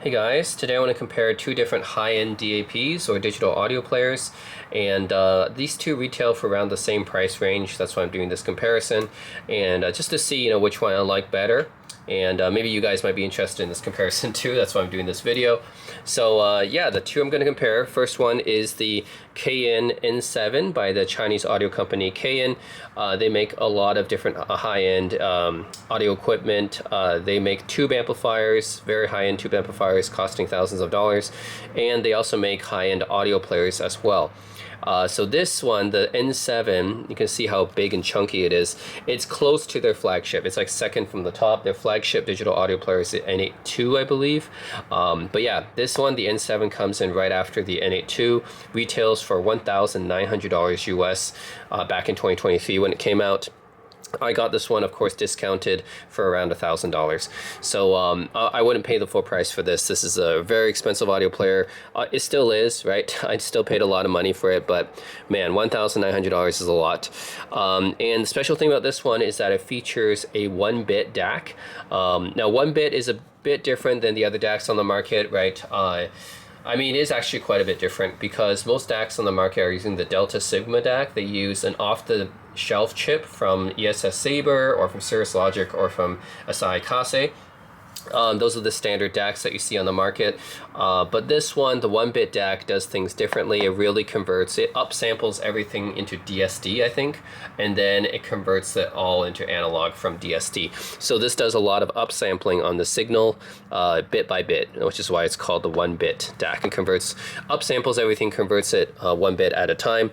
Hey guys, today I want to compare two different high-end DAPs or digital audio players, and these two retail for around the same price range. That's why I'm doing this comparison, and just to see which one I like better, and maybe you guys might be interested in this comparison too. That's why I'm doing this video. So yeah, the two I'm going to compare. First one is the Cayin N7 by the Chinese audio company Cayin. They make a lot of different high-end audio equipment. They make tube amplifiers, very high-end tube amplifiers costing thousands of dollars, and they also make high-end audio players as well. So this one, the N7, you can see how big and chunky it is. It's close to their flagship. It's like second from the top. Their flagship digital audio player is the N8 II, I believe. But yeah, this one, the N7, comes in right after the N8 II. Retails for $1,900 US back in 2023 when it came out. I got this one, of course, discounted for around $1,000. So I wouldn't pay the full price for this. This is a very expensive audio player. It still is, right? I still paid a lot of money for it, but man, $1,900 is a lot. And the special thing about this one is that it features a 1-bit DAC. Now, 1-bit is a bit different than the other DACs on the market, right? I mean, it is actually quite a bit different because most DACs on the market are using the Delta Sigma DAC. They use an off-the-shelf chip from ESS Sabre or from Cirrus Logic or from Asahi Kasei. Those are the standard DACs that you see on the market, but this one, the 1-bit DAC, does things differently. It really converts, it upsamples everything into DSD, I think, and then it converts it all into analog from DSD. So this does a lot of upsampling on the signal bit by bit, which is why it's called the 1-bit DAC. It upsamples everything, converts it 1 bit at a time.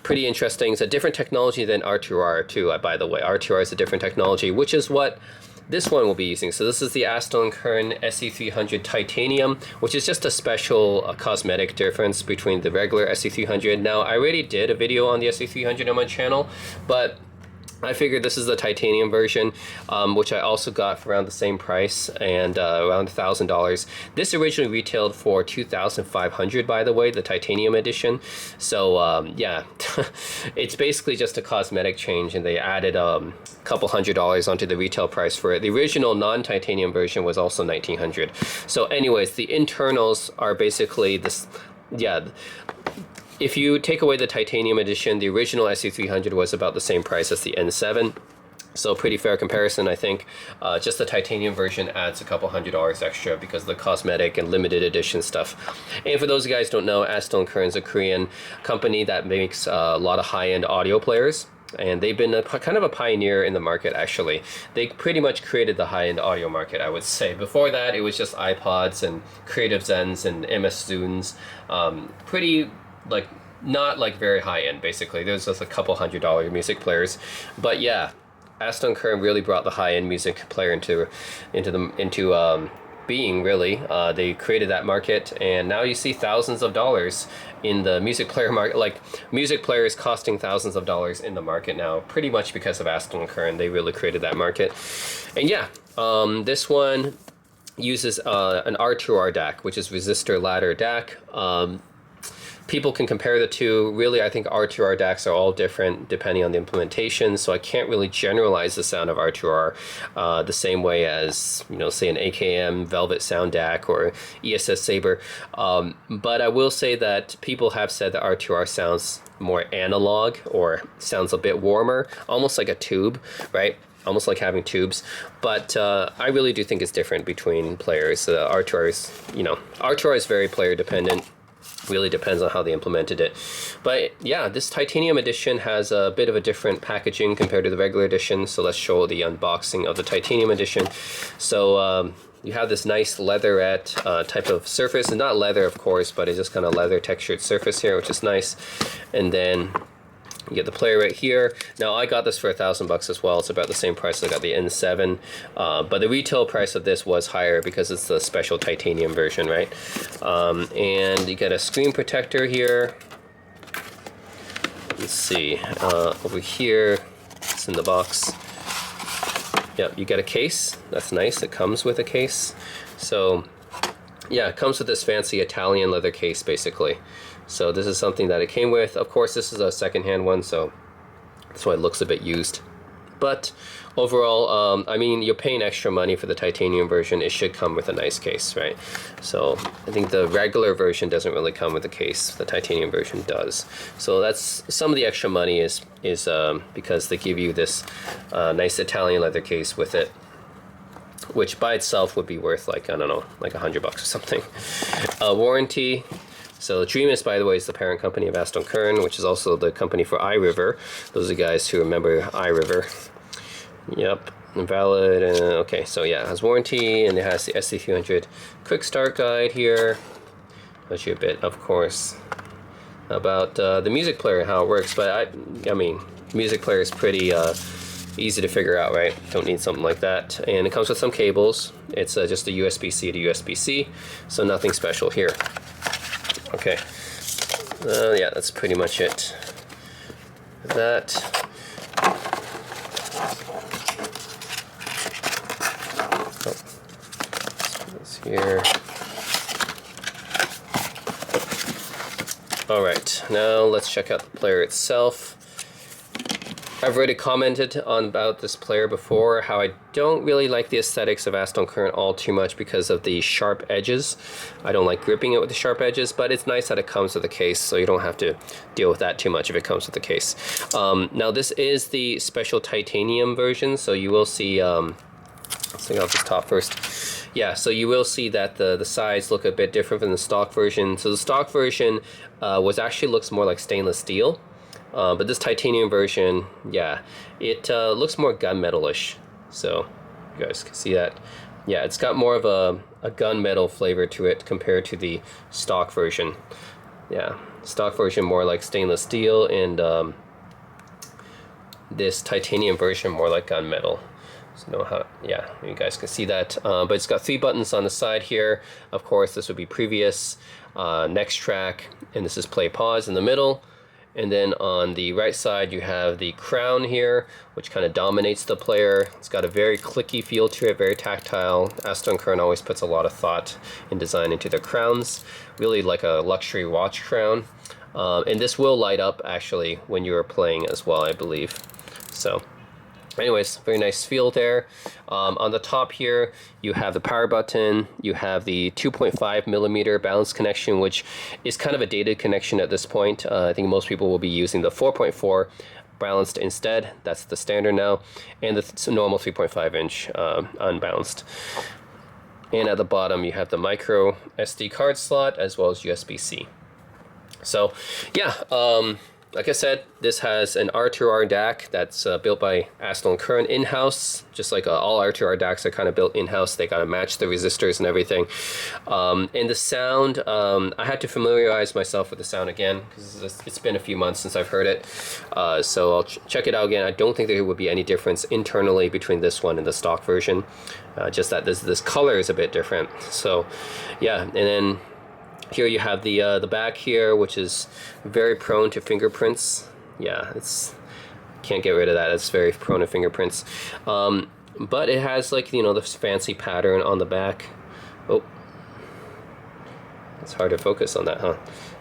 Pretty interesting. It's a different technology than R2R too, by the way. R2R is a different technology, which is what this one will be using. So this is the Astell and Kern SE300 titanium, which is just a special cosmetic difference between the regular SE300. Now, I already did a video on the SE300 on my channel, but I figured this is the titanium version, which I also got for around the same price, and around $1,000. This originally retailed for $2,500, by the way, the titanium edition. So yeah, it's basically just a cosmetic change, and they added a couple $100 onto the retail price for it. The original non-titanium version was also $1,900. So anyways, the internals are basically this, yeah. If you take away the titanium edition, the original SE300 was about the same price as the N7. So pretty fair comparison, I think. Just the titanium version adds a couple $100 extra because of the cosmetic and limited edition stuff. And for those of you guys who don't know, Astell and Kern is a Korean company that makes a lot of high-end audio players. And they've been kind of a pioneer in the market, actually. They pretty much created the high-end audio market, I would say. Before that, it was just iPods and Creative Zens and MS Zunes. Pretty, like, not like very high-end, basically. There's just a couple $100 music players. But yeah, Astell and Kern really brought the high-end music player into being, really. They created that market, and now you see thousands of dollars in the music player market, like music players costing thousands of dollars in the market now, pretty much because of Astell and Kern. They really created that market. And yeah, this one uses an R2R DAC, which is resistor ladder DAC. People can compare the two. Really, I think R2R DACs are all different depending on the implementation, so I can't really generalize the sound of R2R the same way as, say an AKM Velvet Sound DAC or ESS Sabre. But I will say that people have said that R2R sounds more analog or sounds a bit warmer, almost like a tube, right? Almost like having tubes, but I really do think it's different between players. R2R is very player dependent. Really depends on how they implemented it. But yeah, this titanium edition has a bit of a different packaging compared to the regular edition, so let's show the unboxing of the titanium edition. So you have this nice leatherette type of surface. It's not leather, of course, but it's just kind of leather textured surface here, which is nice. And then you get the player right here. Now, I got this for $1,000 as well. It's about the same price as I got the N7. But the retail price of this was higher because it's the special titanium version, right? And you get a screen protector here. Let's see. Over here, it's in the box. Yep, you get a case. That's nice. It comes with a case. So yeah, it comes with this fancy Italian leather case, basically. So this is something that it came with. Of course, this is a secondhand one, so that's why it looks a bit used. But overall, I mean, you're paying extra money for the titanium version. It should come with a nice case, right? So I think the regular version doesn't really come with a case. The titanium version does. So that's some of the extra money is because they give you this nice Italian leather case with it, which by itself would be worth like, I don't know, like $100 or something. Warranty. So Dreamus, by the way, is the parent company of Astell Kern, which is also the company for iRiver. Those are the guys who remember iRiver. Yep, valid. Okay, so yeah, it has warranty, and it has the SE300 quick start guide here. Tells you a bit, of course, about the music player and how it works. But I mean, music player is pretty easy to figure out, right? Don't need something like that. And it comes with some cables. It's just a USB-C to USB-C, so nothing special here. Okay, yeah, that's pretty much it. That. Oh, here. All right, now let's check out the player itself. I've already commented on about this player before, how I don't really like the aesthetics of Astell Kern all too much because of the sharp edges. I don't like gripping it with the sharp edges, but it's nice that it comes with a case, so you don't have to deal with that too much if it comes with the case. Now this is the special titanium version, so you will see, let's take off this top first. Yeah, so you will see that the sides look a bit different from the stock version. So the stock version looks more like stainless steel. But this titanium version, yeah, it looks more gunmetal-ish. So you guys can see that. Yeah, it's got more of a gunmetal flavor to it compared to the stock version. Yeah, stock version more like stainless steel, and this titanium version more like gunmetal. So yeah, you guys can see that. But it's got 3 buttons on the side here. Of course, this would be previous, next track, and this is play pause in the middle. And then on the right side, you have the crown here, which kind of dominates the player. It's got a very clicky feel to it, very tactile. Astell Kern always puts a lot of thought and design into their crowns, really like a luxury watch crown. And this will light up actually when you're playing as well, I believe. So anyways, very nice feel there. On the top here, you have the power button. You have the 2.5mm balance connection, which is kind of a dated connection at this point. I think most people will be using the 4.4 balanced instead. That's the standard now. And the normal 3.5-inch unbalanced. And at the bottom, you have the micro SD card slot as well as USB-C. So yeah, like I said, this has an R2R DAC that's built by Astell Kern in-house. Just like all R2R DACs are kind of built in-house. They got to match the resistors and everything. And the sound, I had to familiarize myself with the sound again because it's been a few months since I've heard it. So I'll check it out again. I don't think there would be any difference internally between this one and the stock version. Just that this color is a bit different. So yeah, and then here you have the back here, which is very prone to fingerprints. Yeah, can't get rid of that. It's very prone to fingerprints. But it has, like, you know, this fancy pattern on the back. Oh, it's hard to focus on that, huh?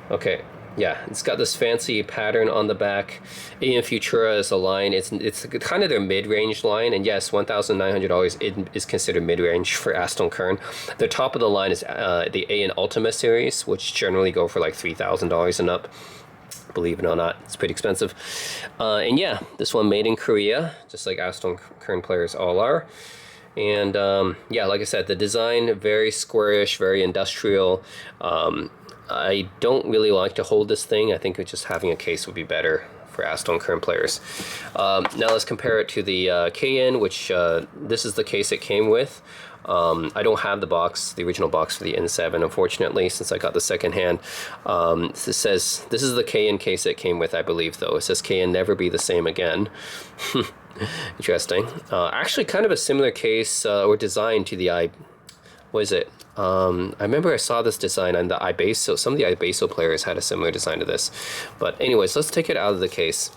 Okay. Yeah, it's got this fancy pattern on the back. AM Futura is a line. It's kind of their mid-range line, and yes, $1,900 is considered mid-range for Astell Kern. The top of the line is the AN Ultima series, which generally go for like $3,000 and up. Believe it or not, it's pretty expensive. And yeah, this one made in Korea, just like Astell Kern players all are. And yeah, like I said, the design very squarish, very industrial. I don't really like to hold this thing. I think just having a case would be better for Astell Kern players. Now let's compare it to the Cayin, which this is the case it came with. I don't have the original box for the N7, unfortunately, since I got the second hand. This says, this is the Cayin case it came with, I believe, though. It says Cayin never be the same again. Interesting. Actually, kind of a similar case or design to the what is it? I remember I saw this design on the iBasso. Some of the iBasso players had a similar design to this. But anyways, let's take it out of the case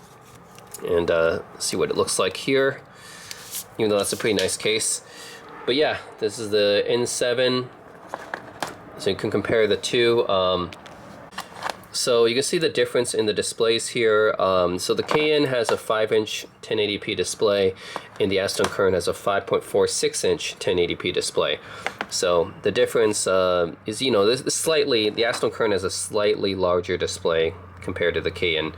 and see what it looks like here. Even though that's a pretty nice case. But yeah, this is the N7. So you can compare the two. So you can see the difference in the displays here. So the Cayin has a 5-inch 1080p display, and the Astell Kern has a 5.46-inch 1080p display. So the difference is, you know, this slightly, the Astell Kern has a slightly larger display compared to the Cayin.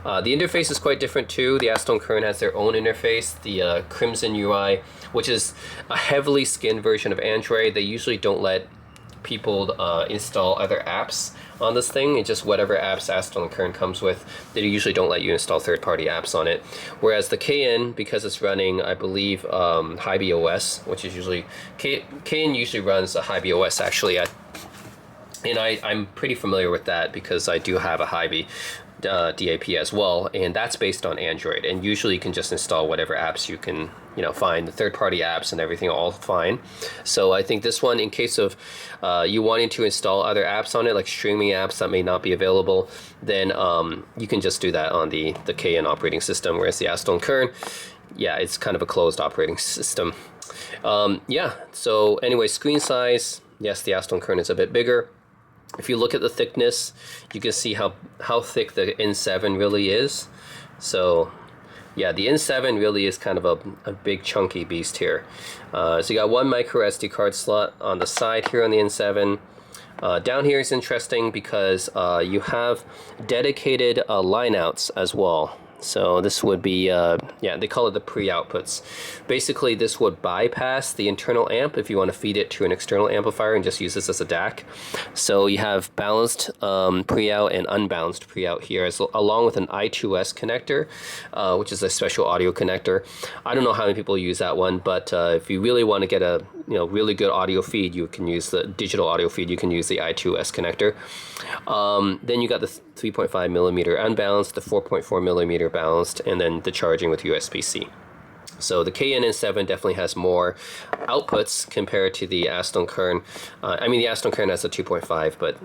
The interface is quite different too. The Astell Kern has their own interface, the Crimson UI, which is a heavily skinned version of Android. They usually don't let people install other apps on this thing. It's just whatever apps Astell and Kern comes with. They usually don't let you install third-party apps on it. Whereas the Cayin, because it's running, I believe, Hiby OS, which is usually Cayin usually runs a Hiby OS actually. And I'm pretty familiar with that because I do have a Hiby DAP as well, and that's based on Android. And usually you can just install whatever apps you can, you know, find. The third-party apps and everything all fine. So I think this one, in case of you wanting to install other apps on it, like streaming apps that may not be available, then you can just do that on the Cayin operating system. Whereas the Astell and Kern, yeah, it's kind of a closed operating system. Yeah. So anyway, screen size. Yes, the Astell and Kern is a bit bigger. If you look at the thickness, you can see how thick the N7 really is. So yeah, the N7 really is kind of a big chunky beast here. So you got one micro SD card slot on the side here on the N7. Down here is interesting because you have dedicated line outs as well. So this would be, yeah, they call it the pre-outputs. Basically, this would bypass the internal amp if you want to feed it to an external amplifier and just use this as a DAC. So you have balanced pre-out and unbalanced pre-out here, along with an I2S connector, which is a special audio connector. I don't know how many people use that one, but if you really want to get a really good audio feed, you can use the digital audio feed. You can use the I2S connector. Then you got the 3.5 millimeter unbalanced, the 4.4 millimeter balanced, and then the charging with USB-C. So the Cayin N7 definitely has more outputs compared to the Astell Kern. I mean, the Astell Kern has a 2.5, but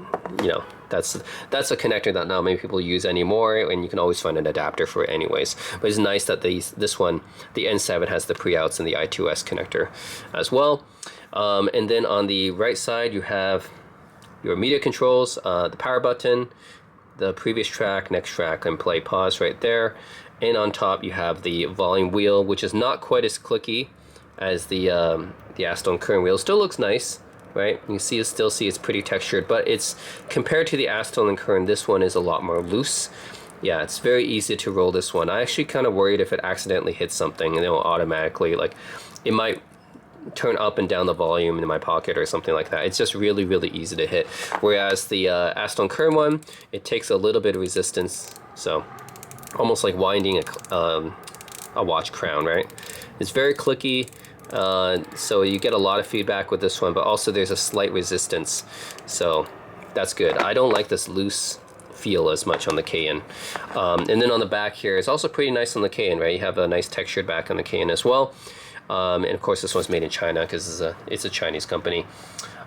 you know, that's a connector that not many people use anymore, and you can always find an adapter for it anyways. But it's nice that this one, the N7, has the pre-outs and the I2S connector as well. And then on the right side, you have your media controls, the power button, the previous track, next track, and play pause right there. And on top you have the volume wheel, which is not quite as clicky as the Astell Kern wheel. Still looks nice, right? You see, still see it's pretty textured, but it's compared to the Astell and Kern, this one is a lot more loose. Yeah, it's very easy to roll this one. I actually kind of worried if it accidentally hits something and it will automatically, like, it might turn up and down the volume in my pocket or something like that. It's just really, really easy to hit. Whereas the Astell Kern one, it takes a little bit of resistance, so almost like winding a watch crown, right? It's very clicky, so you get a lot of feedback with this one, but also there's a slight resistance, so that's good. I don't like this loose feel as much on the Cayin. And then on the back here, it's also pretty nice on the Cayin, right? You have a nice textured back on the Cayin as well. And of course this one's made in China because it's a Chinese company.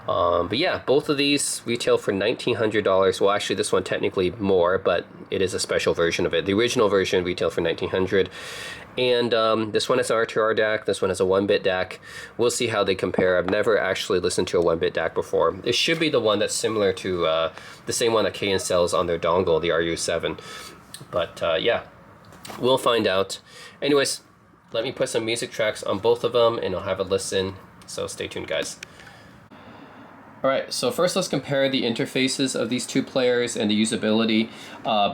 But yeah, both of these retail for $1,900. Well, actually this one technically more, but it is a special version of it. The original version retailed for $1,900. And this one has an R2R DAC, this one has a 1-bit DAC. We'll see how they compare. I've never actually listened to a 1-bit DAC before. It should be the one that's similar to the same one that Cayin sells on their dongle, the RU7. But yeah, we'll find out. Anyways, let me put some music tracks on both of them and I'll have a listen, so stay tuned, guys. Alright, so first let's compare the interfaces of these two players and the usability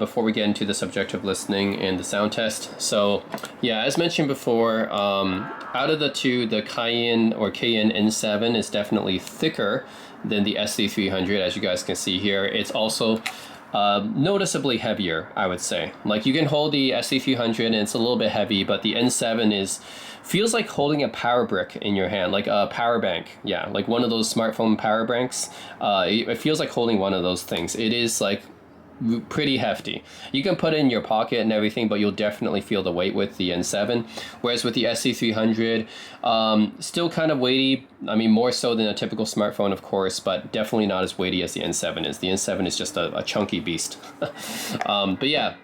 before we get into the subjective listening and the sound test. So yeah, as mentioned before, out of the two, the Cayin N7 is definitely thicker than the SE300, as you guys can see here. It's also noticeably heavier, I would say. Like, you can hold the SE300 and it's a little bit heavy, but the N7 feels like holding a power brick in your hand, like a power bank. Yeah, like one of those smartphone power banks. It feels like holding one of those things. It is like pretty hefty. You can put it in your pocket and everything, but you'll definitely feel the weight with the N7. Whereas with the SE300, still kind of weighty. I mean, more so than a typical smartphone, of course, but definitely not as weighty as the N7 is. The N7 is just a chunky beast. But yeah.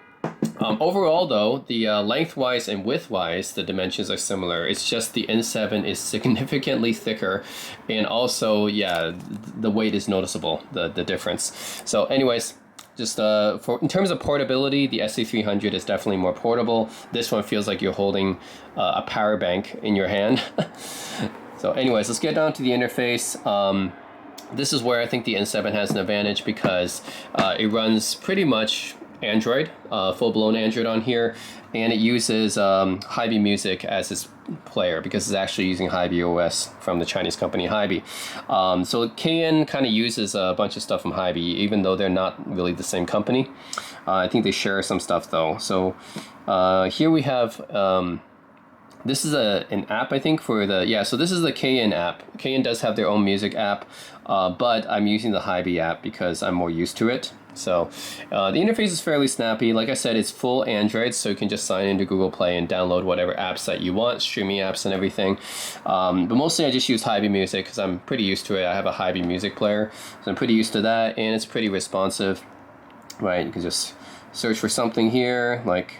Overall though, the lengthwise and widthwise, the dimensions are similar. It's just the N7 is significantly thicker, and also, yeah, the weight is noticeable, the difference. So anyways, just in terms of portability, the SE300 is definitely more portable. This one feels like you're holding a power bank in your hand. So anyways, let's get down to the interface. This is where I think the N7 has an advantage because it runs pretty much Android, full-blown Android on here, and it uses Hiby Music as its player because it's actually using Hiby OS from the Chinese company Hiby. So Cayin kind of uses a bunch of stuff from Hiby, even though they're not really the same company. I think they share some stuff though. So here we have this is an app, I think, for the, yeah, so this is the Cayin app. Cayin does have their own music app, but I'm using the Hiby app because I'm more used to it. So the interface is fairly snappy. Like I said, it's full Android, so you can just sign into Google Play and download whatever apps that you want, streaming apps and everything. But mostly I just use Hiby Music because I'm pretty used to it. I have a Hiby Music player, so I'm pretty used to that, and it's pretty responsive, right? You can just search for something here, like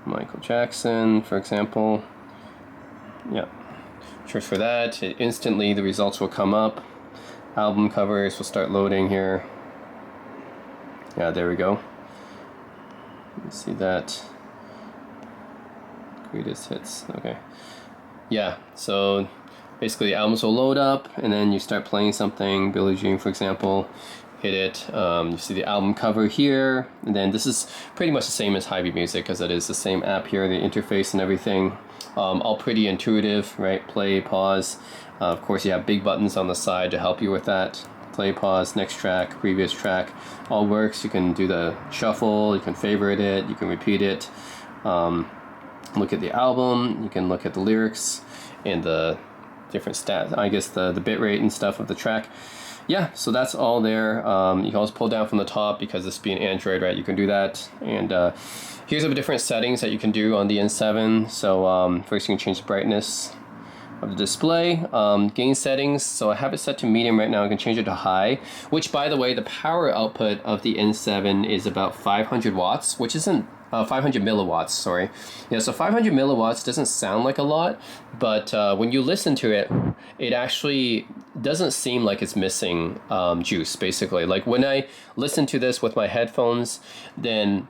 Michael Jackson, for example. Yeah, search for that. Instantly the results will come up. Album covers will start loading here. Yeah, there we go. You see that. Greatest hits. Okay. Yeah, so basically the albums will load up, and then you start playing something. Billie Jean, for example. Hit it. You see the album cover here, and then this is pretty much the same as Hiby Music because it is the same app here, the interface and everything. All pretty intuitive, right? Play, pause. Of course, you have big buttons on the side to help you with that. Play, pause, next track, previous track, all works. You can do the shuffle, you can favorite it, you can repeat it. Look at the album, you can look at the lyrics and the different stats, I guess the bit rate and stuff of the track. Yeah, so that's all there. You can also pull down from the top because this being Android, right? You can do that. And here's the different settings that you can do on the N7. So first you can change the brightness of the display, gain settings. So I have it set to medium right now. I can change it to high, which, by the way, the power output of the N7 is about 500 watts, which isn't 500 milliwatts, sorry. Yeah, so 500 milliwatts doesn't sound like a lot, but when you listen to it, it actually doesn't seem like it's missing juice, basically. Like when I listen to this with my headphones, then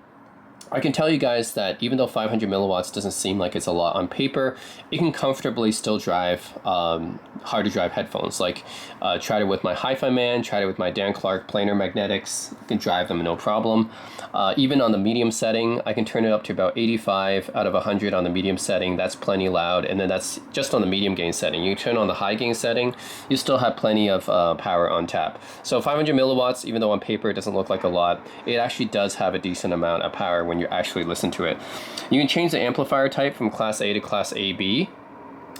I can tell you guys that even though 500 milliwatts doesn't seem like it's a lot on paper, it can comfortably still drive hard to drive headphones. Like tried it with my Hi-Fi Man, tried it with my Dan Clark planar magnetics. You can drive them no problem. Even on the medium setting, I can turn it up to about 85 out of 100 on the medium setting. That's plenty loud, and then that's just on the medium gain setting. You turn on the high gain setting, you still have plenty of power on tap. So 500 milliwatts, even though on paper it doesn't look like a lot, it actually does have a decent amount of power when you actually listen to it. You can change the amplifier type from Class A to Class AB.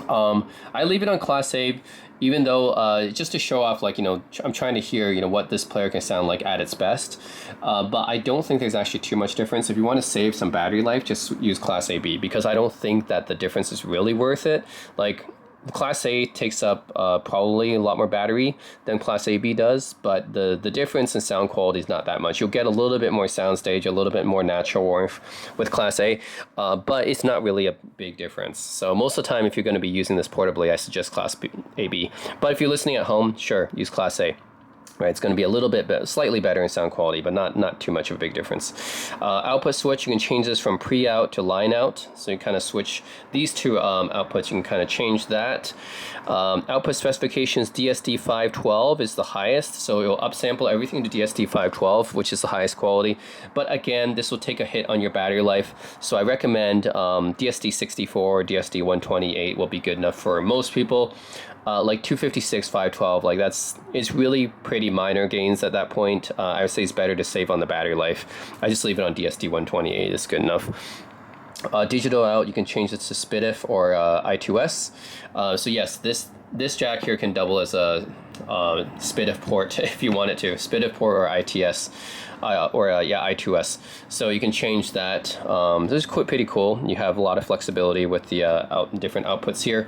I leave it on Class A, even though just to show off, like, you know, I'm trying to hear, you know, what this player can sound like at its best. But I don't think there's actually too much difference. If you want to save some battery life, just use Class AB, because I don't think that the difference is really worth it. Like, Class A takes up probably a lot more battery than Class AB does, but the difference in sound quality is not that much. You'll get a little bit more soundstage, a little bit more natural warmth with Class A, but it's not really a big difference. So most of the time, if you're going to be using this portably, I suggest Class AB. But if you're listening at home, sure, use Class A. Right, it's going to be a little bit slightly better in sound quality, but not too much of a big difference. Output switch, you can change this from pre-out to line-out. So you kind of switch these two outputs. You can kind of change that. Output specifications, DSD512 is the highest, so it will upsample everything to DSD512, which is the highest quality. But again, this will take a hit on your battery life, so I recommend DSD64 or DSD128 will be good enough for most people. Like 256, 512, like it's really pretty minor gains at that point. I would say it's better to save on the battery life. I just leave it on DSD 128, it's good enough. Digital out, you can change this to SPDIF or I2S. So yes, this jack here can double as a SPDIF port if you want it to. SPDIF port or ITS. I2S. So you can change that. This is pretty cool. You have a lot of flexibility with the different outputs here.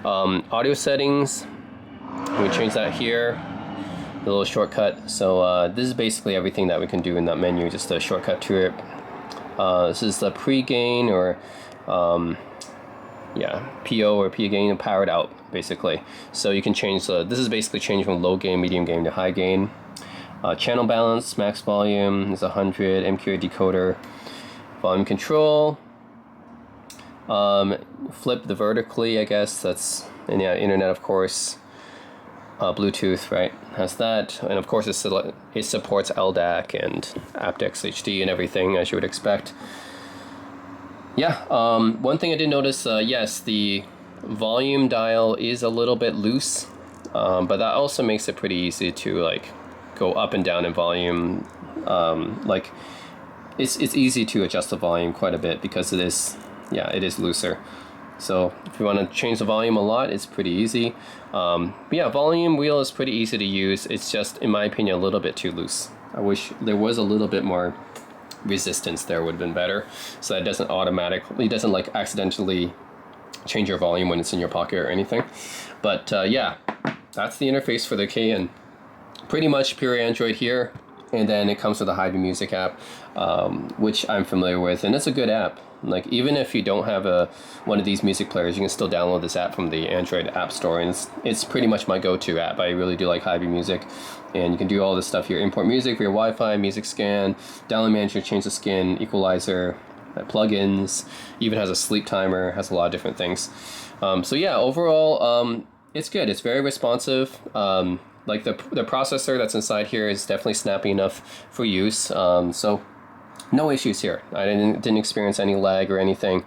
Audio settings, we change that here, a little shortcut. So this is basically everything that we can do in that menu, just a shortcut to it. This is the pre-gain or yeah, PO or P gain powered out basically. So you can change this is basically changing from low gain, medium gain to high gain. Channel balance, max volume is 100, MQA decoder, volume control. Flip the vertically, I guess that's, and yeah, internet of course. Bluetooth, right, has that, and of course it supports LDAC and aptX HD and everything as you would expect. Yeah, one thing I did notice, yes, the volume dial is a little bit loose, but that also makes it pretty easy to like go up and down in volume. Like it's easy to adjust the volume quite a bit because it is, yeah, it is looser. So if you want to change the volume a lot, it's pretty easy. But yeah, volume wheel is pretty easy to use. It's just, in my opinion, a little bit too loose. I wish there was a little bit more resistance there, would have been better. So that it doesn't automatically, doesn't like accidentally change your volume when it's in your pocket or anything. But yeah, that's the interface for the Cayin. Pretty much pure Android here. And then it comes with a Hiby Music app, which I'm familiar with, and it's a good app. Like even if you don't have one of these music players, you can still download this app from the Android App Store, and it's pretty much my go-to app. I really do like Hiby Music, and you can do all this stuff here: import music via Wi-Fi, music scan, download manager, change the skin, equalizer, plugins, even has a sleep timer, has a lot of different things. So yeah, overall, it's good. It's very responsive. Like the processor that's inside here is definitely snappy enough for use. So no issues here. I didn't experience any lag or anything,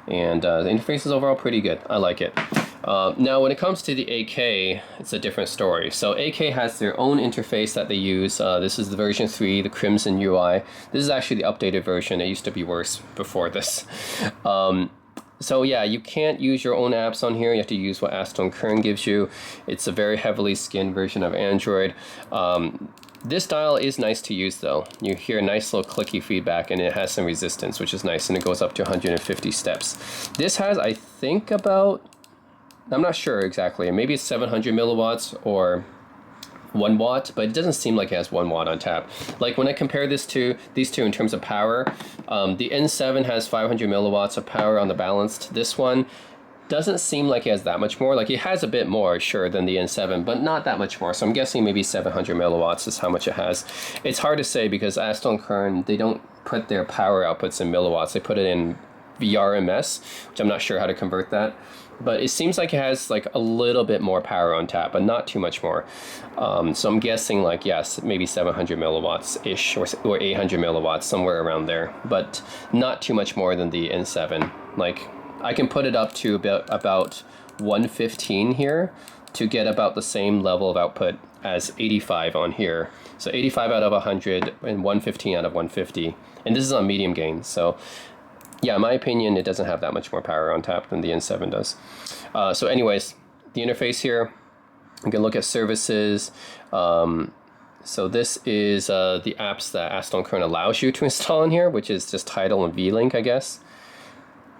and the interface is overall pretty good. I like it. Now when it comes to the AK, it's a different story. So AK has their own interface that they use. This is the version 3, the Crimson UI. This is actually the updated version. It used to be worse before this. So yeah, you can't use your own apps on here. You have to use what Astell and Kern gives you. It's a very heavily skinned version of Android. This dial is nice to use though. You hear a nice little clicky feedback, and it has some resistance, which is nice, and it goes up to 150 steps. This has, I think, about, I'm not sure exactly, maybe it's 700 milliwatts or 1 watt, but it doesn't seem like it has 1 watt on tap. Like when I compare these two in terms of power, the N7 has 500 milliwatts of power on the balanced. This one doesn't seem like it has that much more. Like it has a bit more, sure, than the N7, but not that much more. So I'm guessing maybe 700 milliwatts is how much it has. It's hard to say because Astell and Kern, they don't put their power outputs in milliwatts. They put it in VRMS, which I'm not sure how to convert that. But it seems like it has like a little bit more power on tap, but not too much more. So I'm guessing like, yes, maybe 700 milliwatts-ish or 800 milliwatts, somewhere around there. But not too much more than the N7. Like I can put it up to about 115 here to get about the same level of output as 85 on here. So 85 out of 100 and 115 out of 150. And this is on medium gain. So yeah, in my opinion, it doesn't have that much more power on tap than the N7 does. So anyways, the interface here, you can look at services. So this is the apps that Astell and Kern allows you to install in here, which is just Tidal and V-Link, I guess.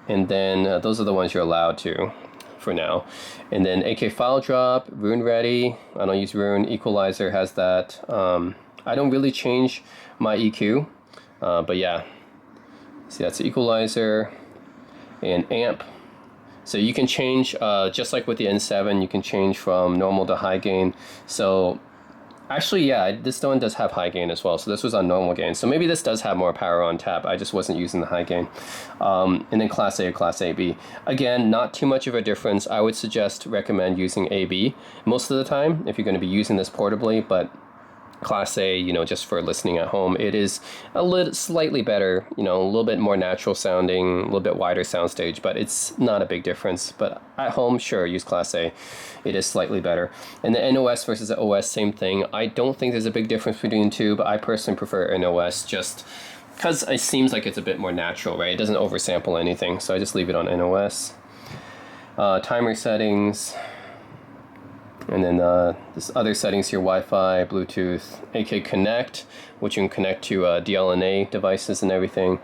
And then those are the ones you're allowed to for now. And then AK File Drop, Rune Ready. I don't use Rune. Equalizer has that. I don't really change my EQ, but yeah. See, that's the equalizer and amp. So you can change, just like with the N7, you can change from normal to high gain. So actually, yeah, this one does have high gain as well. So this was on normal gain. So maybe this does have more power on tap. I just wasn't using the high gain. And then Class A or Class AB. Again, not too much of a difference. I would recommend using AB most of the time if you're going to be using this portably, but Class A, you know, just for listening at home, it is a little slightly better, you know, a little bit more natural sounding, a little bit wider soundstage, but it's not a big difference. But at home, sure, use Class A. It is slightly better. And the NOS versus the OS, same thing. I don't think there's a big difference between the two, but I personally prefer NOS just because it seems like it's a bit more natural, right? It doesn't oversample anything, so I just leave it on NOS. Timer settings. And then this other settings here, Wi-Fi, Bluetooth, AK Connect, which you can connect to DLNA devices and everything.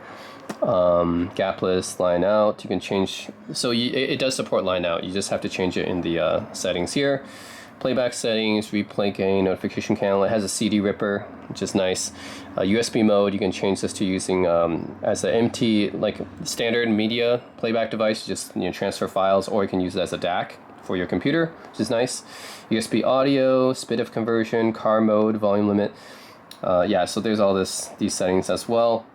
Gapless, line out, you can change. So it does support line out. You just have to change it in the settings here. Playback settings, replay gain, notification channel. It has a CD ripper, which is nice. USB mode, you can change this to using as an MT, like standard media playback device, just transfer files, or you can use it as a DAC for your computer, which is nice. USB audio, SPDIF conversion, car mode, volume limit. Yeah, so there's all these settings as well.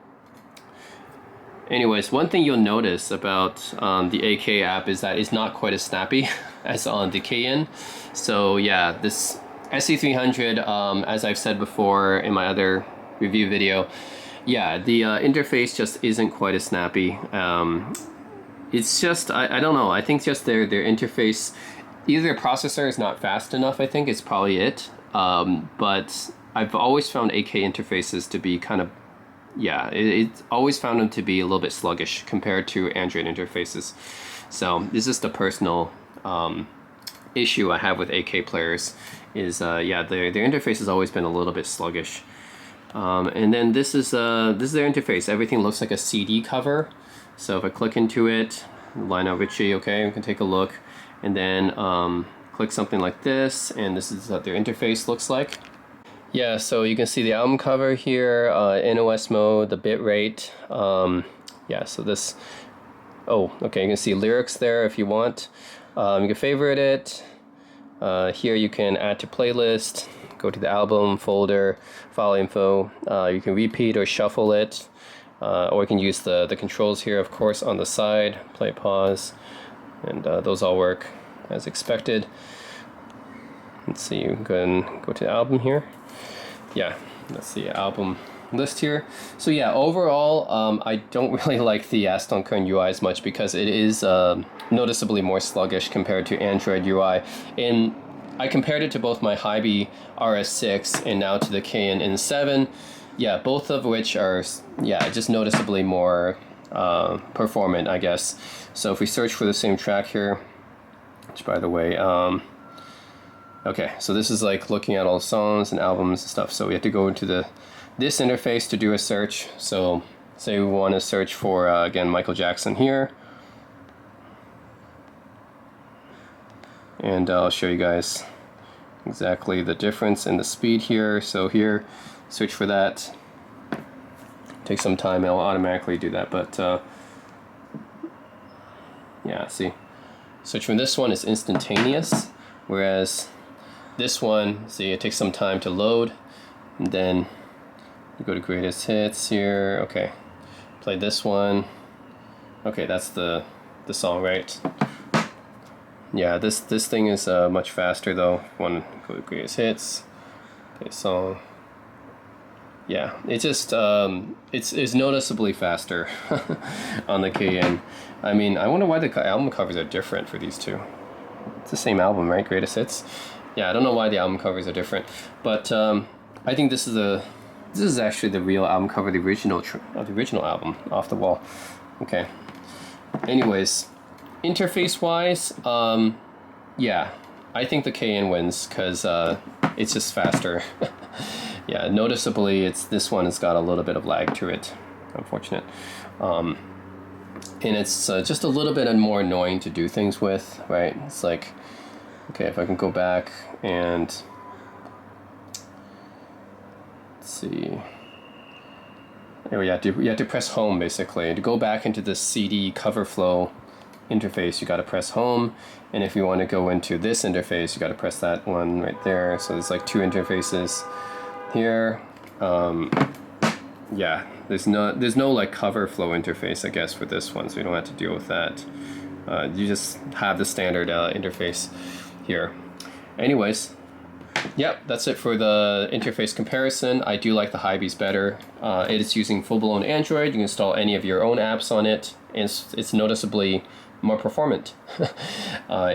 Anyways, one thing you'll notice about the AK app is that it's not quite as snappy as on the Cayin. So yeah, this SE300, as I've said before in my other review video, yeah, the interface just isn't quite as snappy. It's just, I don't know, I think just their interface, either their processor is not fast enough, I think it's probably it. But I've always found AK interfaces to be kind of, yeah, it's always found them to be a little bit sluggish compared to Android interfaces. So this is the personal issue I have with AK players is, yeah, their interface has always been a little bit sluggish. And then this is their interface. Everything looks like a CD cover. So if I click into it, Lionel Richie, okay, we can take a look. And then click something like this, and this is what their interface looks like. Yeah, so you can see the album cover here, NOS mode, the bit rate. Yeah, so this, oh, okay, you can see lyrics there if you want. You can favorite it. Here you can add to playlist, go to the album folder, file info. You can repeat or shuffle it, or you can use the controls here, of course, on the side, play, pause, and those all work as expected. Let's see, you can go to the album here. Yeah, that's the album list here. So yeah, overall, I don't really like the Astell Kern UI as much because it is noticeably more sluggish compared to Android UI. And I compared it to both my Hiby RS6 and now to the Cayin N7. Yeah, both of which are, yeah, just noticeably more performant, I guess. So if we search for the same track here, which by the way, okay, so this is like looking at all the songs and albums and stuff. So we have to go into this interface to do a search. So say we want to search for, again, Michael Jackson here. And I'll show you guys exactly the difference in the speed here. So here, search for that. Take some time, it'll automatically do that. But yeah, see. Search for this one is instantaneous, whereas this one, see, it takes some time to load, and then you go to greatest hits here. Okay, play this one. Okay, that's the song, right? Yeah, this thing is much faster though. Want to go to greatest hits, play song. Yeah, it just it's noticeably faster on the Cayin. I mean, I wonder why the album covers are different for these two. It's the same album, right? Greatest hits. Yeah, I don't know why the album covers are different, but I think this is actually the real album cover, the original album, Off the Wall. Okay. Anyways, interface-wise, yeah, I think the Cayin wins because it's just faster. Yeah, noticeably, this one has got a little bit of lag to it. Unfortunate. And it's just a little bit more annoying to do things with, right? It's like, okay, if I can go back and let's see. There you have to press home basically to go back into the CD cover flow interface. You got to press home, and if you want to go into this interface, you got to press that one right there. So there's like two interfaces here. Yeah, there's no like cover flow interface, I guess, for this one, so you don't have to deal with that. You just have the standard interface here. Anyways, yep, that's it for the interface comparison. I do like the Hiby's better. It is using full-blown Android. You can install any of your own apps on it, and it's noticeably more performant.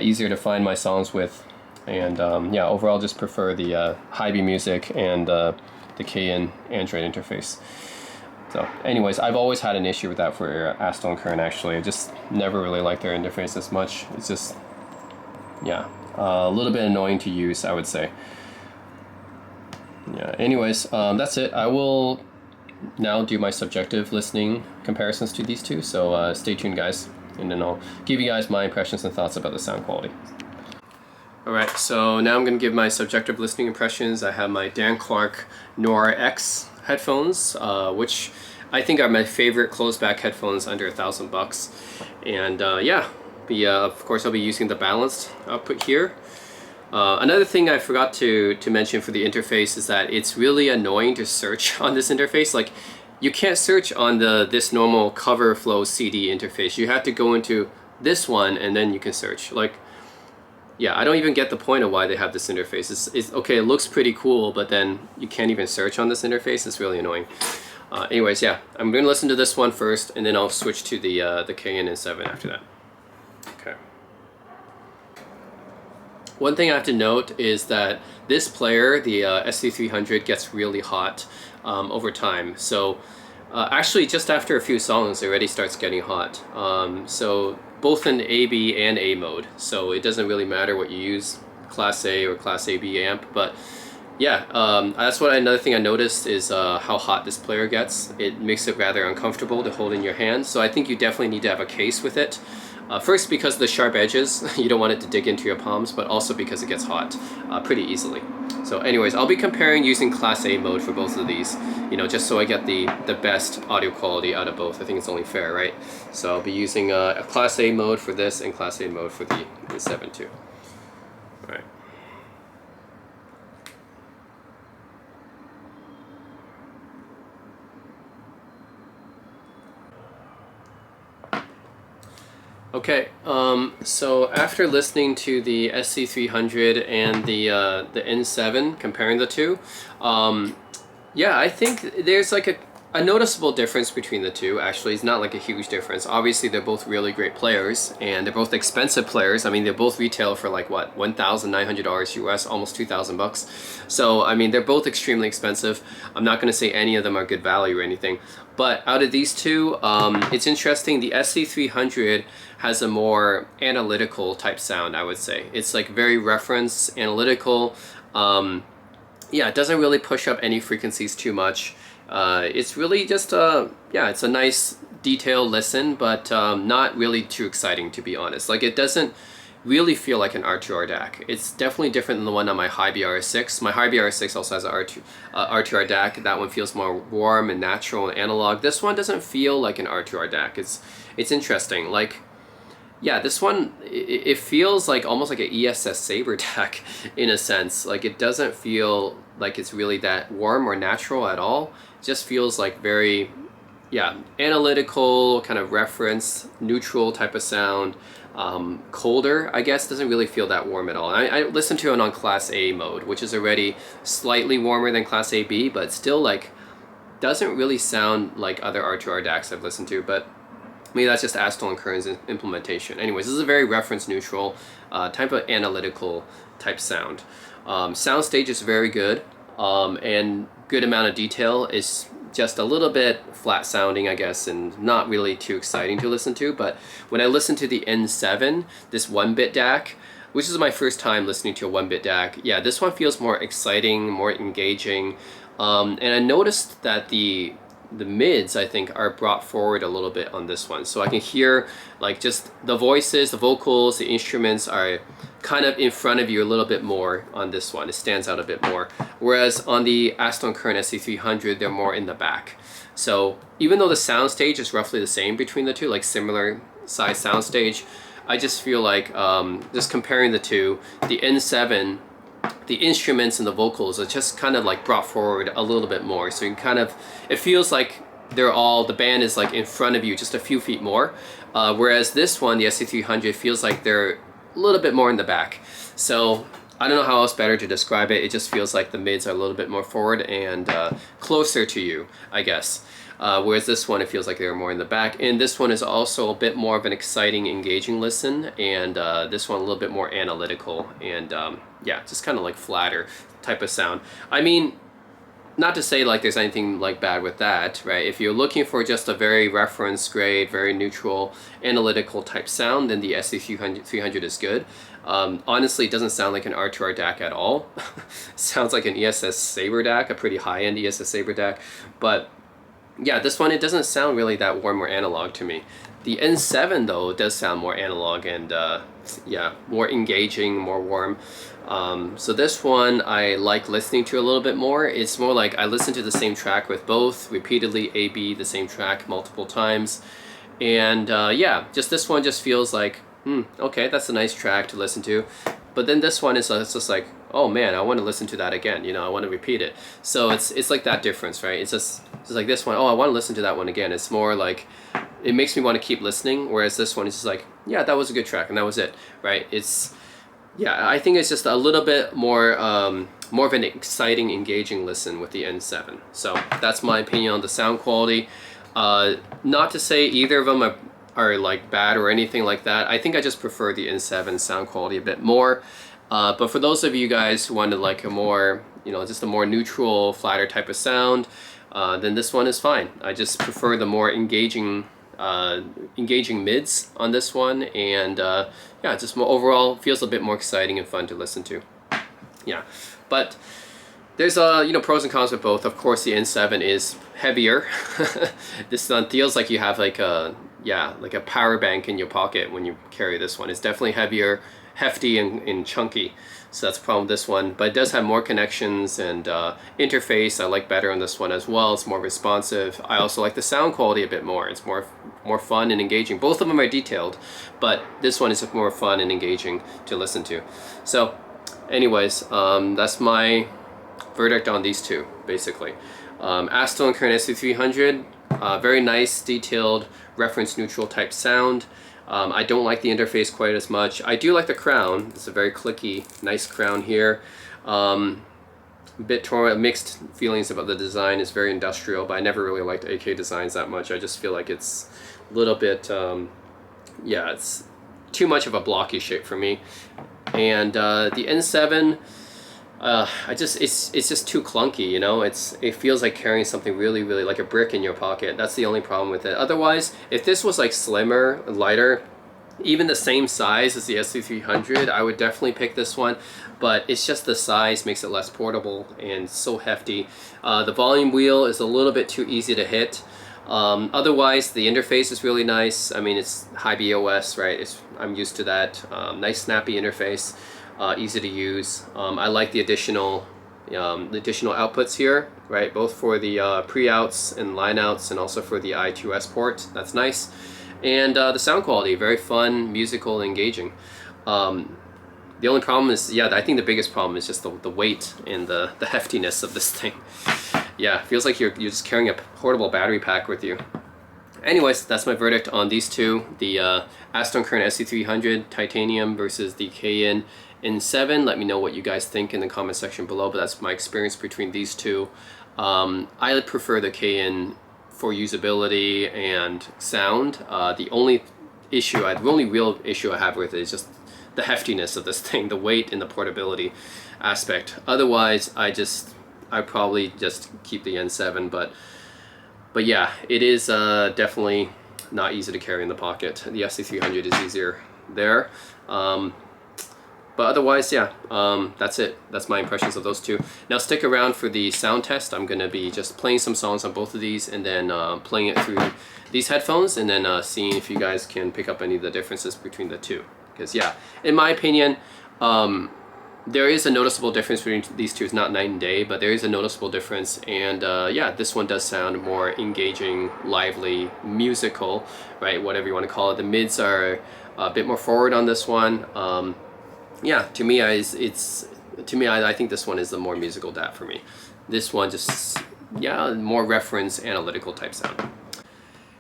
Easier to find my songs with, and yeah, overall just prefer the Hiby music and the Cayin Android interface. So anyways, I've always had an issue with that for Astell and Kern, actually. I just never really liked their interface as much. It's just, yeah, a little bit annoying to use, I would say. Yeah, anyways, that's it. I will now do my subjective listening comparisons to these two, so stay tuned, guys, and then I'll give you guys my impressions and thoughts about the sound quality. Alright, so now I'm going to give my subjective listening impressions. I have my Dan Clark Noir X headphones, which I think are my favorite closed-back headphones under $1,000. And yeah, of course I'll be using the balanced output here. Another thing I forgot to mention for the interface is that it's really annoying to search on this interface. Like, you can't search on this normal cover flow CD interface. You have to go into this one and then you can search. Like, yeah, I don't even get the point of why they have this interface. It's okay, it looks pretty cool, but then you can't even search on this interface. It's really annoying. Anyways, yeah, I'm going to listen to this one first, and then I'll switch to the Cayin N7 after that. Okay. One thing I have to note is that this player, the SE300, gets really hot over time. So actually, just after a few songs, it already starts getting hot. So both in AB and A mode, so it doesn't really matter what you use, Class A or Class AB amp. But yeah, that's another thing I noticed is how hot this player gets. It makes it rather uncomfortable to hold in your hand, so I think you definitely need to have a case with it. First, because of the sharp edges, you don't want it to dig into your palms, but also because it gets hot pretty easily. So anyways, I'll be comparing using Class A mode for both of these, you know, just so I get the best audio quality out of both. I think it's only fair, right? So I'll be using a Class A mode for this and Class A mode for the N7 too. All right. Okay, so after listening to the SE300 and the N7, comparing the two, yeah, I think there's like a noticeable difference between the two. Actually, it's not like a huge difference. Obviously, they're both really great players, and they're both expensive players. I mean, they both retail for like what, $1,900 US, almost $2,000. So I mean, they're both extremely expensive. I'm not going to say any of them are good value or anything. But out of these two, it's interesting. The SE300 has a more analytical type sound, I would say. It's like very reference analytical. Yeah, it doesn't really push up any frequencies too much. It's really just yeah, it's a nice detailed listen, but not really too exciting, to be honest. Like, it doesn't really feel like an R2R DAC. It's definitely different than the one on my Hiby RS6. My Hiby RS6 also has an R2R DAC. That one feels more warm and natural and analog. This one doesn't feel like an R2R DAC. It's interesting. Like, yeah, this one, it feels like almost like an ESS Saber DAC in a sense. Like, it doesn't feel like it's really that warm or natural at all. It just feels like very, yeah, analytical, kind of reference, neutral type of sound. Colder, I guess, doesn't really feel that warm at all. I listened to it on Class A mode, which is already slightly warmer than Class AB, but still, like, doesn't really sound like other R2R DACs I've listened to, but maybe that's just Astell and Kern's implementation. Anyways, this is a very reference neutral type of analytical type sound. Soundstage is very good, and good amount of detail. Is just a little bit flat sounding, I guess, and not really too exciting to listen to. But when I listened to the N7, this 1-bit DAC, which is my first time listening to a 1-bit DAC, yeah, this one feels more exciting, more engaging. And I noticed that the mids, I think, are brought forward a little bit on this one. So I can hear, like, just the voices, the vocals, the instruments are kind of in front of you a little bit more on this one. It stands out a bit more. Whereas on the Astell and Kern SE300, they're more in the back. So even though the soundstage is roughly the same between the two, like similar size soundstage, I just feel like, just comparing the two, the N7, the instruments and the vocals are just kind of like brought forward a little bit more. So you kind of, it feels like the band is like in front of you just a few feet more. Whereas this one, the SE300, feels like they're a little bit more in the back. So I don't know how else better to describe it. It just feels like the mids are a little bit more forward and closer to you, I guess. Whereas this one, it feels like they're more in the back. And this one is also a bit more of an exciting, engaging listen. And this one a little bit more analytical and yeah, just kind of like flatter type of sound. I mean, not to say like there's anything like bad with that, right? If you're looking for just a very reference grade, very neutral, analytical type sound, then the SE300 is good. Honestly, it doesn't sound like an R2R DAC at all. Sounds like an ESS Saber DAC, a pretty high-end ESS Saber DAC. But yeah, this one, it doesn't sound really that warm or analog to me. The N7 though does sound more analog and yeah, more engaging, more warm. So this one I like listening to a little bit more. It's more like I listen to the same track with both, repeatedly A/B the same track multiple times. And yeah, just this one just feels like, okay, that's a nice track to listen to. But then this one is it's just like, oh man, I want to listen to that again. You know, I want to repeat it. So it's like that difference, right? It's just like this one, oh, I want to listen to that one again. It's more like, it makes me want to keep listening. Whereas this one is just like, yeah, that was a good track and that was it, right? Yeah, I think it's just a little bit more more of an exciting, engaging listen with the N7. So that's my opinion on the sound quality. Not to say either of them are like bad or anything like that. I think I just prefer the N7 sound quality a bit more. But for those of you guys who wanted like a more, you know, just a more neutral, flatter type of sound, then this one is fine. I just prefer the more engaging mids on this one, and yeah, just more overall feels a bit more exciting and fun to listen to. Yeah, but there's you know, pros and cons with both. Of course, the N7 is heavier. This one feels like you have like a, yeah, like a power bank in your pocket when you carry this one. It's definitely heavier, hefty, and chunky. So that's the problem with this one. But it does have more connections and interface I like better on this one as well. It's more responsive. I also like the sound quality a bit more. It's more fun and engaging. Both of them are detailed, but this one is more fun and engaging to listen to. So anyways, that's my verdict on these two, basically. Astell and Kern SE300, very nice, detailed, reference neutral type sound. I don't like the interface quite as much. I do like the crown. It's a very clicky, nice crown here. Bit mixed feelings about the design. It's very industrial, but I never really liked AK designs that much. I just feel like it's a little bit, yeah, it's too much of a blocky shape for me. And the N7, it's just too clunky, you know. It feels like carrying something really like a brick in your pocket. That's the only problem with it. Otherwise, if this was like slimmer, lighter, even the same size as the SE300, I would definitely pick this one. But it's just the size makes it less portable and so hefty. The volume wheel is a little bit too easy to hit. Otherwise, the interface is really nice. I mean, it's Hiby OS, right? I'm used to that. Nice, snappy interface. Easy to use. I like the additional outputs here, right? Both for the pre-outs and line-outs, and also for the I2S port. That's nice. And the sound quality, very fun, musical, and engaging. The only problem is, yeah, I think the biggest problem is just the weight and the heftiness of this thing. Yeah, feels like you're just carrying a portable battery pack with you. Anyways, that's my verdict on these two. The Astell and Kern SE300 titanium versus the Cayin N7. Let me know what you guys think in the comment section below, but that's my experience between these two. I prefer the Cayin for usability and sound. The only real issue I have with it is just the heftiness of this thing, the weight and the portability aspect. Otherwise, I probably just keep the N7, but yeah, it is definitely not easy to carry in the pocket. The SE300 is easier there. But otherwise, yeah, that's it. That's my impressions of those two. Now stick around for the sound test. I'm going to be just playing some songs on both of these, and then playing it through these headphones, and then seeing if you guys can pick up any of the differences between the two. Because yeah, in my opinion, there is a noticeable difference between these two. It's not night and day, but there is a noticeable difference. And yeah, this one does sound more engaging, lively, musical, right? Whatever you want to call it. The mids are a bit more forward on this one. Yeah, to me, I think this one is the more musical DAP for me. This one just, yeah, more reference analytical type sound.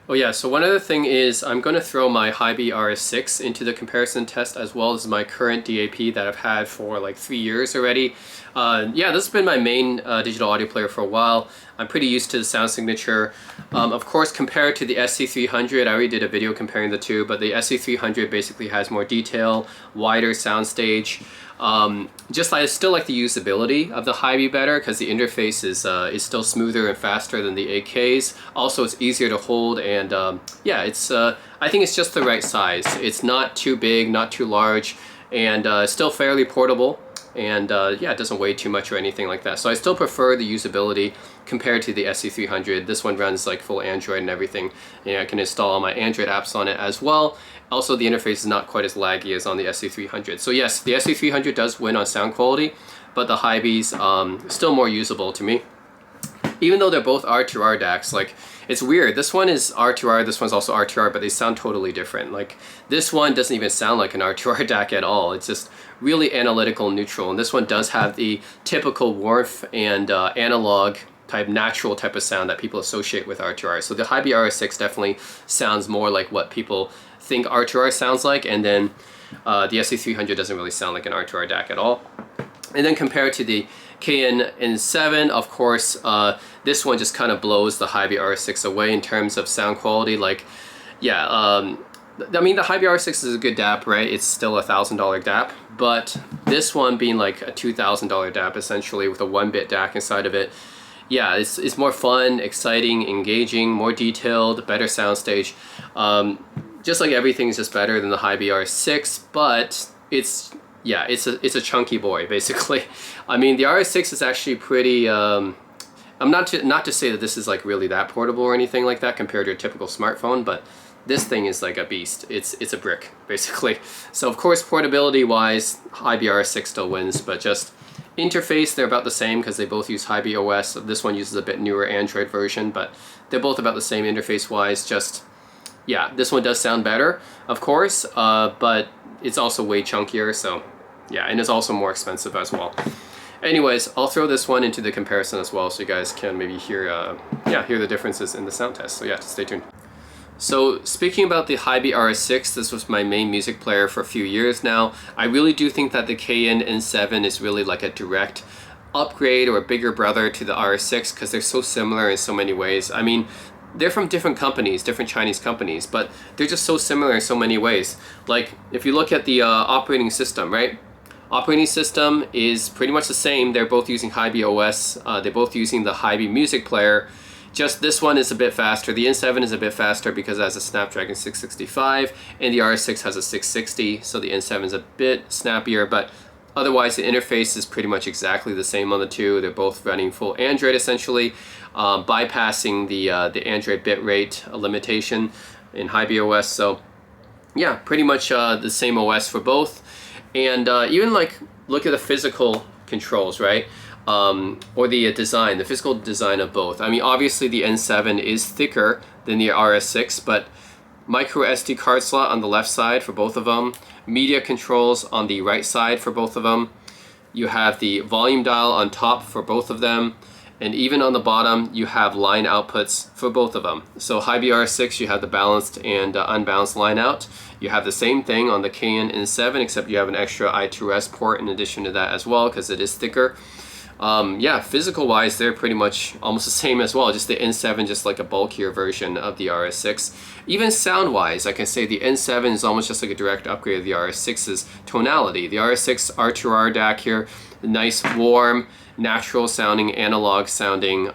Oh yeah, so one other thing is I'm going to throw my Hiby RS6 into the comparison test, as well as my current DAP that I've had for like 3 years already. Yeah, this has been my main digital audio player for a while. I'm pretty used to the sound signature. Of course, compared to the SE300, I already did a video comparing the two, but the SE300 basically has more detail, wider soundstage. I still like the usability of the Hiby better, because the interface is still smoother and faster than the AKs. Also, it's easier to hold, and yeah, I think it's just the right size. It's not too big, not too large, and still fairly portable. and yeah, it doesn't weigh too much or anything like that. So I still prefer the usability compared to the SE300. This one runs like full Android and everything, and I can install all my Android apps on it as well. Also, the interface is not quite as laggy as on the SE300. So yes, the SE300 does win on sound quality, but the Hiby's still more usable to me. Even though they're both R2R DACs, like, it's weird. This one is R2R, this one's also R2R, but they sound totally different. Like, this one doesn't even sound like an R2R DAC at all. It's just really analytical, neutral. And this one does have the typical warmth and analog type, natural type of sound that people associate with R2R. So the Hiby RS6 definitely sounds more like what people think R2R sounds like, and then the SE300 doesn't really sound like an R2R DAC at all. And then compared to the Cayin N7, of course, this one just kind of blows the Hiby RS6 away in terms of sound quality. Like, yeah, I mean, the Hiby RS6 is a good DAP, right? It's still a $1,000 DAP, but this one being like a $2,000 DAP essentially with a 1-bit DAC inside of it, yeah, it's more fun, exciting, engaging, more detailed, better soundstage. Just like everything's just better than the Hiby RS6, but it's a chunky boy, basically. I mean, the RS6 is actually pretty, I'm not to say that this is like really that portable or anything like that compared to a typical smartphone, but this thing is like a beast. It's a brick, basically. So of course, portability wise, Hiby RS6 still wins, but just interface, they're about the same because they both use Hiby OS. This one uses a bit newer Android version, but they're both about the same interface wise. Just, yeah, this one does sound better, of course, but it's also way chunkier, so yeah, and it's also more expensive as well. Anyways, I'll throw this one into the comparison as well so you guys can maybe hear the differences in the sound test. So yeah, stay tuned. So speaking about the Hiby RS6, this was my main music player for a few years now. I really do think that the Cayin N7 is really like a direct upgrade or a bigger brother to the RS6 because they're so similar in so many ways. I mean, they're from different companies, different Chinese companies, but they're just so similar in so many ways. Like, if you look at the operating system, right? Operating system is pretty much the same. They're both using Hiby OS. They're both using the Hiby music player. Just this one is a bit faster. The N7 is a bit faster because it has a Snapdragon 665, and the RS6 has a 660, so the N7 is a bit snappier, but otherwise the interface is pretty much exactly the same on the two. They're both running full Android essentially, bypassing the Android bitrate limitation in Hiby OS. So yeah, pretty much the same OS for both. And even like, look at the physical controls, right? Or the design, the physical design of both. I mean, obviously the N7 is thicker than the RS6, but micro SD card slot on the left side for both of them, media controls on the right side for both of them. You have the volume dial on top for both of them, and even on the bottom you have line outputs for both of them. So Hiby RS6, you have the balanced and unbalanced line out. You have the same thing on the Cayin N7, except you have an extra I2S port in addition to that as well because it is thicker. Yeah, physical wise, they're pretty much almost the same as well. Just the N7, just like a bulkier version of the RS6. Even sound wise, I can say the N7 is almost just like a direct upgrade of the RS6's tonality. The RS6 R2R DAC here, nice, warm, natural sounding, analog sounding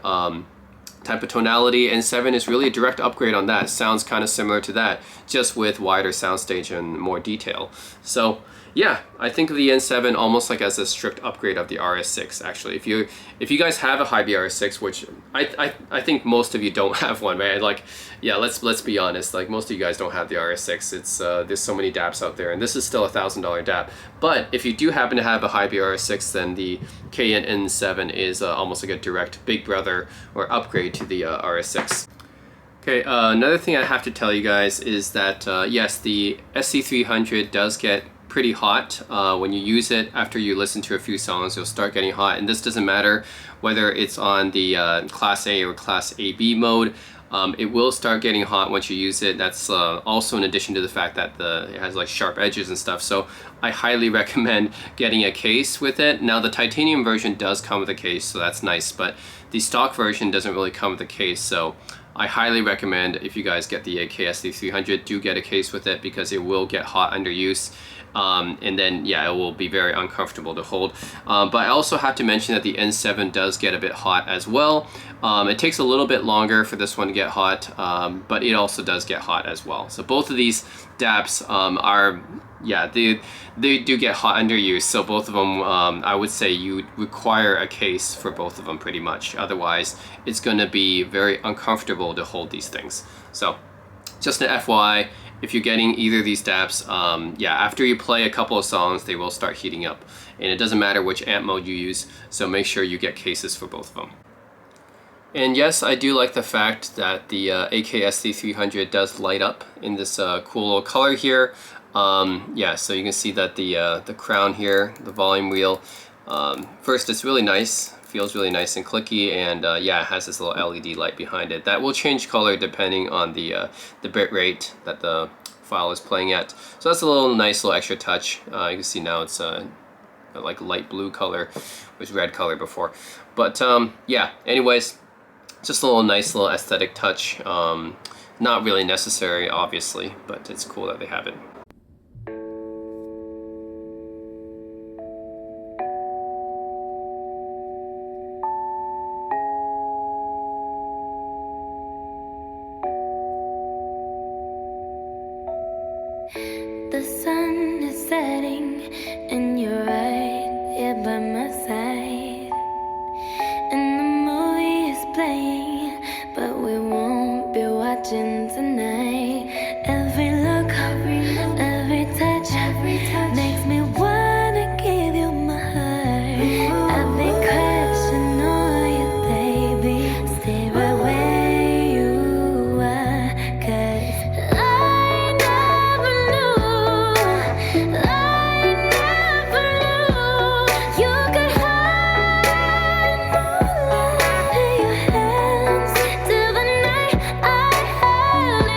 type of tonality. N7 is really a direct upgrade on that. Sounds kind of similar to that, just with wider soundstage and more detail. So yeah, I think of the N7 almost like as a strict upgrade of the RS6 actually. If you guys have a Hiby RS6, which I think most of you don't have one, right? Like, yeah, let's be honest, like most of you guys don't have the RS6. It's there's so many DAPs out there, and this is still a $1,000 DAP. But if you do happen to have a Hiby RS6, then the Cayin N7 is almost like a direct big brother or upgrade to the RS6. Okay, another thing I have to tell you guys is that yes, the SE300 does get pretty hot when you use it. After you listen to a few songs, you'll start getting hot, and this doesn't matter whether it's on the Class A or Class AB mode. It will start getting hot once you use it. That's also in addition to the fact that it has like sharp edges and stuff. So I highly recommend getting a case with it. Now the titanium version does come with a case, so that's nice, but the stock version doesn't really come with a case. So I highly recommend, if you guys get the SE300, do get a case with it because it will get hot under use. and then yeah, it will be very uncomfortable to hold. But I also have to mention that the N7 does get a bit hot as well. It takes a little bit longer for this one to get hot, but it also does get hot as well. So both of these DAPs are, yeah, they do get hot under use. So both of them, I would say you require a case for both of them pretty much. Otherwise, it's going to be very uncomfortable to hold these things. So just an FYI, if you're getting either of these DAPs, yeah, after you play a couple of songs, they will start heating up. And it doesn't matter which amp mode you use, so make sure you get cases for both of them. And yes, I do like the fact that the AK SE300 does light up in this cool little color here. Yeah, so you can see that the crown here, the volume wheel, first it's really nice, feels really nice and clicky, and yeah, it has this little LED light behind it that will change color depending on the bit rate that the file is playing at. So that's a little nice little extra touch. You can see now it's like light blue color, was red color before. But yeah, anyways, just a little nice little aesthetic touch. Not really necessary, obviously, but it's cool that they have it. The sun is setting and you're right here by my side, and the movie is playing, but we won't be watching tonight. Every look, every touch makes me wanna give you my heart. I've been crushing on you, baby. Stay right where you are, 'cause I never knew you could hide moonlight in your hands till the night I held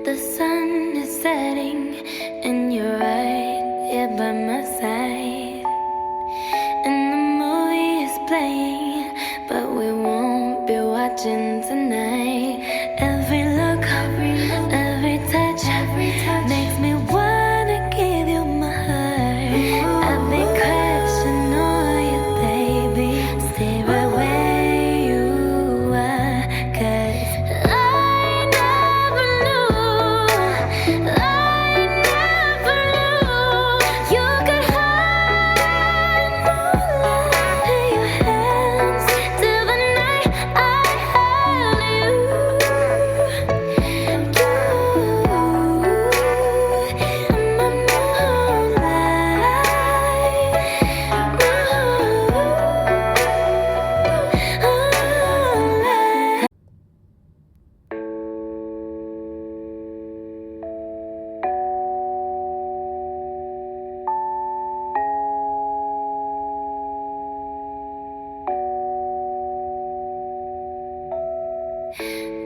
The sun is setting and you're right here by my side, and the movie is playing, but we won't be watching tonight. Every look, every touch makes me wanna give you my heart. I've been crushing on you, baby. Stay right where you are, 'cause I never knew you could hide moonlight in your hands till the night I held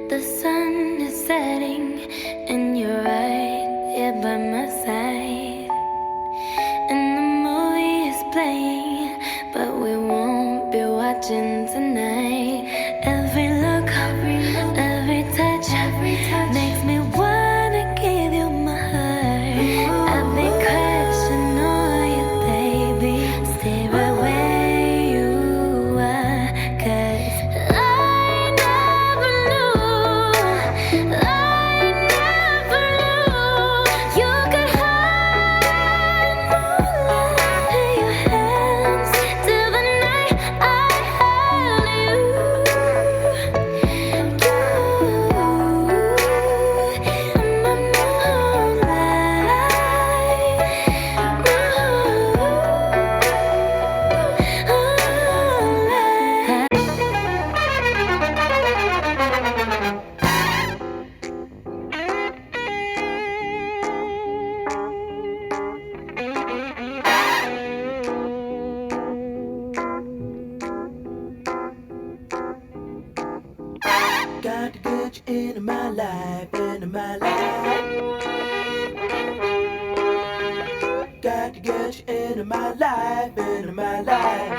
The sun is setting and you're right here by my side, and the movie is playing, but we won't be watching tonight. Every look, every touch makes me wanna give you my heart. I've been crushing on you, baby. Stay right where you are, 'cause I never knew you could hide moonlight in your hands till the night I held you. Got to get you into my life, into my life. Got to get you into my life, into my life.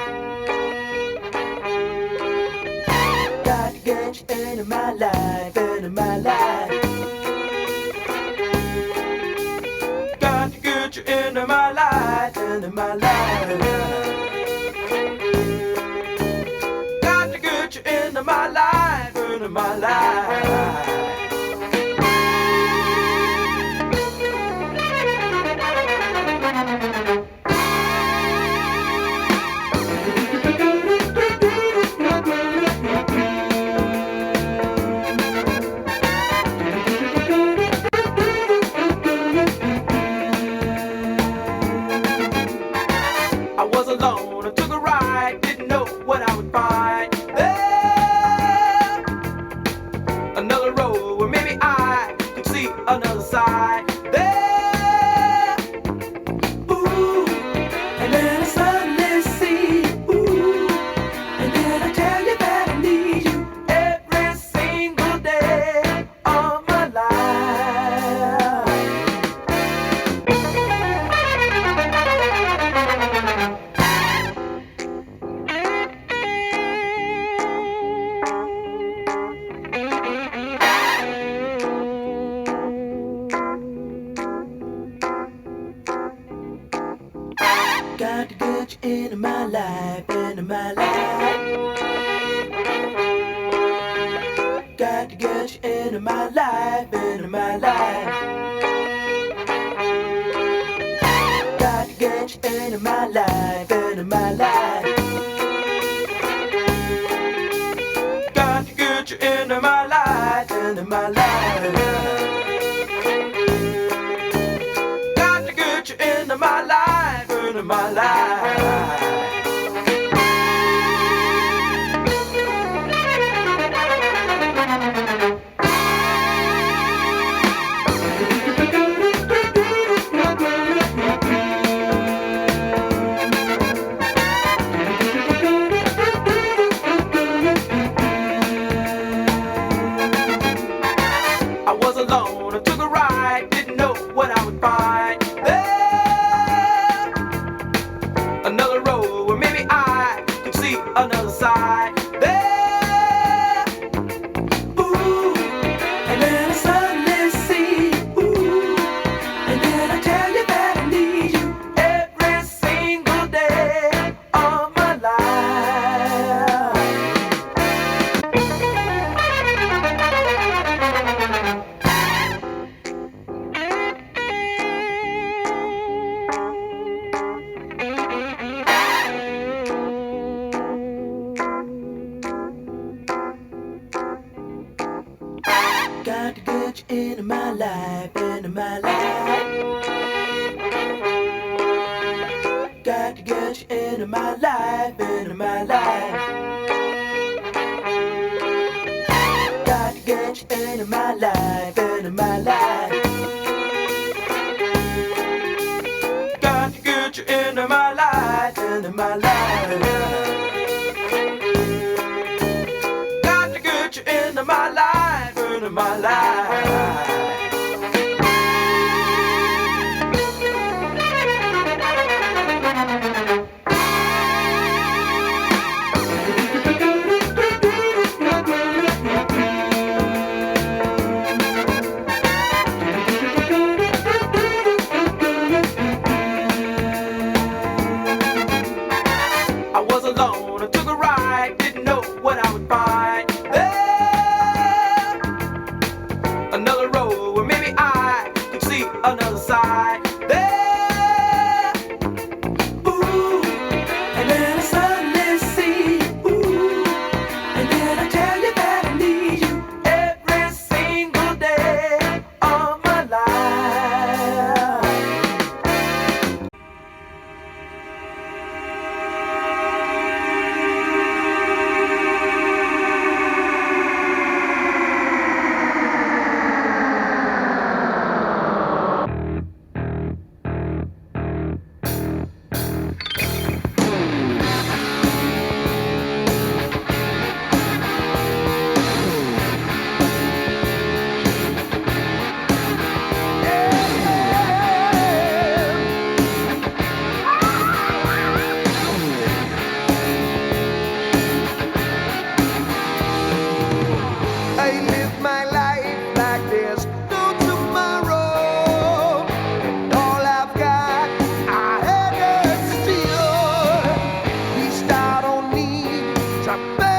Got to get you into my life, into my life. Got to get you into my life, into my life. Got to get you into my life, into my life. I was alone, I took a ride, didn't know what I would find. There, another road where maybe I could see another side. There, ooh, and then I suddenly see, ooh, and then I tell you that I need you every single day of my life. Got to get you into my life, into my life. Got to get you into my life, into my life. Got to get you into my life, into my life. Got to get you into my life, into my life. Got to get you into my life, into my life. I was alone, I took a ride, didn't know what I would find. There, another road where maybe I could see another side. There, ooh, and then I suddenly see, ooh, and then I tell you that I need you every single day of my life. Got to get you into my life, into my life. Got to get you into my life, into my life. Got to get you into my life, into my life. Got to get you into my life, into my life. Got to get you into my life, into my life. I was alone, I took a ride, didn't know what I would find. There, another road where maybe I could see another side. There, ooh, and then I suddenly see, ooh, and then I tell you that I need you every single day of my life. shop.